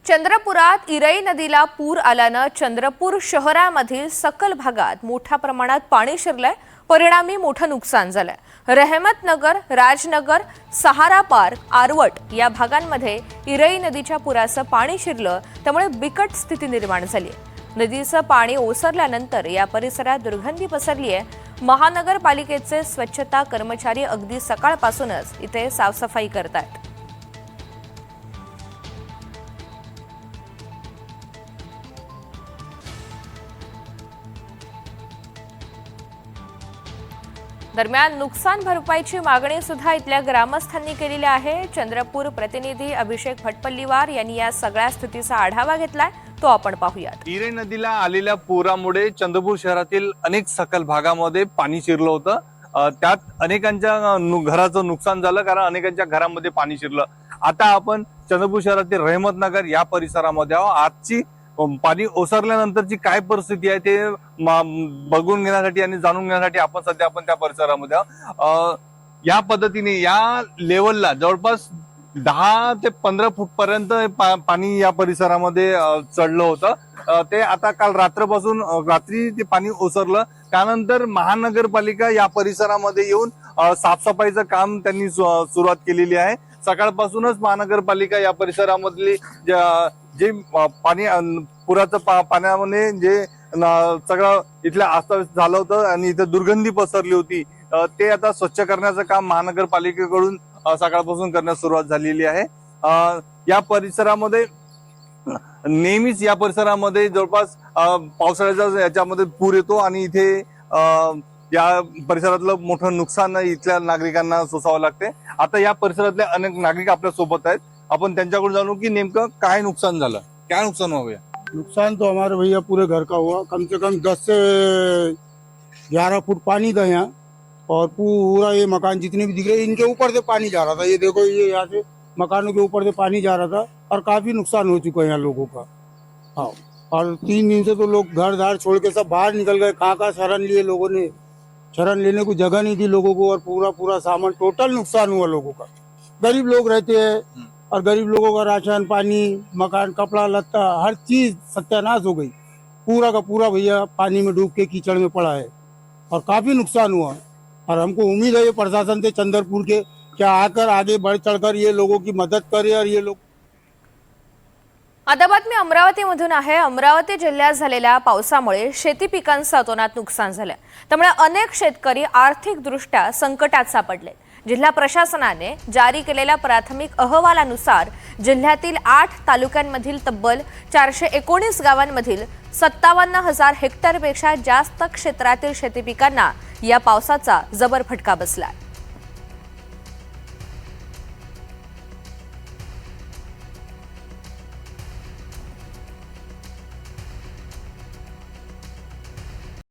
चंद्रपुरात इरई नदीला पूर आल्यानं चंद्रपूर शहरामधील सखल भागात मोठ्या प्रमाणात पाणी शिरलंय। परिणामी मोठं नुकसान झालंय। रहमतनगर, राजनगर, सहारा पार्क, आरवट या भागांमध्ये इरई नदीच्या पुराचं पाणी शिरलं, त्यामुळे बिकट स्थिती निर्माण झाली। नदीचं पाणी ओसरल्यानंतर या परिसरात दुर्गंधी पसरली आहे। महानगरपालिकेचे स्वच्छता कर्मचारी अगदी सकाळपासूनच इथे साफसफाई करतायत। दरम्यान नुकसान भरपाईची मागणी सुद्धा इथल्या ग्रामस्थांनी केलेली आहे। चंद्रपूर प्रतिनिधी अभिषेक भटपल्लीवार यांनी या सगळ्या स्थितीचा आढावा घेतलाय, तो आपण पाहूयात। इरई नदीला आलेल्या पुरामुळे चंद्रपूर शहरातील अनेक सखल भागामध्ये पाणी शिरलं होतं। त्यात अनेकांच्या घराचं नुकसान झालं, कारण अनेकांच्या घरामध्ये पाणी शिरलं। आता आपण चंद्रपूर शहरातील रहमतनगर या परिसरामध्ये आहोत। आजची पाणी ओसरल्यानंतरची काय परिस्थिती आहे ते बघून घेण्यासाठी आणि जाणून घेण्यासाठी आपण सध्या त्या परिसरामध्ये आहोत। या पद्धतीने या लेवलला जवळपास 10 ते 15 फूट पर्यंत पाणी या परिसरामध्ये चढलं होतं। ते आता काल रात्री ते पाणी ओसरलं। त्यानंतर महानगरपालिका या परिसरामध्ये येऊन साफसफाईचं काम त्यांनी सुरुवात केलेली आहे। सकाळपासूनच महानगरपालिका या परिसरामधली जे पाणी पुराचं पाण्यामध्ये जे सगळं इथल्या अस्ताव्यस्त झालं होतं आणि इथे दुर्गंधी पसरली होती, ते आता स्वच्छ करण्याचं काम महानगरपालिकेकडून सकाळपासून करण्यास सुरुवात झालेली आहे। या परिसरामध्ये नेहमीच या परिसरामध्ये जवळपास पावसाळ्याच्या याच्यामध्ये पूर येतो आणि इथे या परिसरातलं मोठं नुकसान इथल्या नागरिकांना सोसावं लागते। आता या परिसरातले अनेक नागरिक आपल्या सोबत आहेत, अपन त्यांच्याकडून जाणू की नेमकं काय नुकसान झालं, क्या नुकसान हो गया। नुकसान तो हमारे भैया पूरे घर का हुआ। कम से कम 10 से 11 फुट पानी था यहाँ, और पूरा ये मकान जितने भी दिख रहे इनके ऊपर से पानी जा रहा था। ये देखो, ये यहाँ से मकानों के ऊपर से पानी जा रहा था और काफी नुकसान हो चुका है यहाँ लोगों का। हाँ, और 3 दिन से तो लोग घर दार छोड़ के सब बाहर निकल गए। कहाँ शरण लिए लोगों ने, शरण लेने को जगह नहीं थी लोगों को, और पूरा सामान टोटल नुकसान हुआ लोगों का। गरीब लोग रहते हैं और गरीब लोगों का राशन पानी, मकान, कपड़ा लत्ता, हर चीज सत्यानाश हो गई। पूरा का पूरा भैया पानी में डूब के कीचड़ में पड़ा है और काफी नुकसान हुआ। और हमको उम्मीद है ये प्रशासन से चंद्रपुर के क्या आकर आगे बढ़ चढ़कर ये लोगों की मदद करे। और ये लोग आता बातमी अमरावतीमधून आहे। अमरावती जिल्ह्यात झालेल्या पावसामुळे शेती पिकांचं अतोनात नुकसान झालं, त्यामुळे अनेक शेतकरी आर्थिकदृष्ट्या संकटात सापडले। जिल्हा प्रशासनाने जारी केलेल्या प्राथमिक अहवालानुसार जिल्ह्यातील 8 तालुक्यांमधील तब्बल 419 गावांमधील 57,000 हेक्टरपेक्षा जास्त क्षेत्रातील शेती पिकांना या पावसाचा जबर फटका बसला।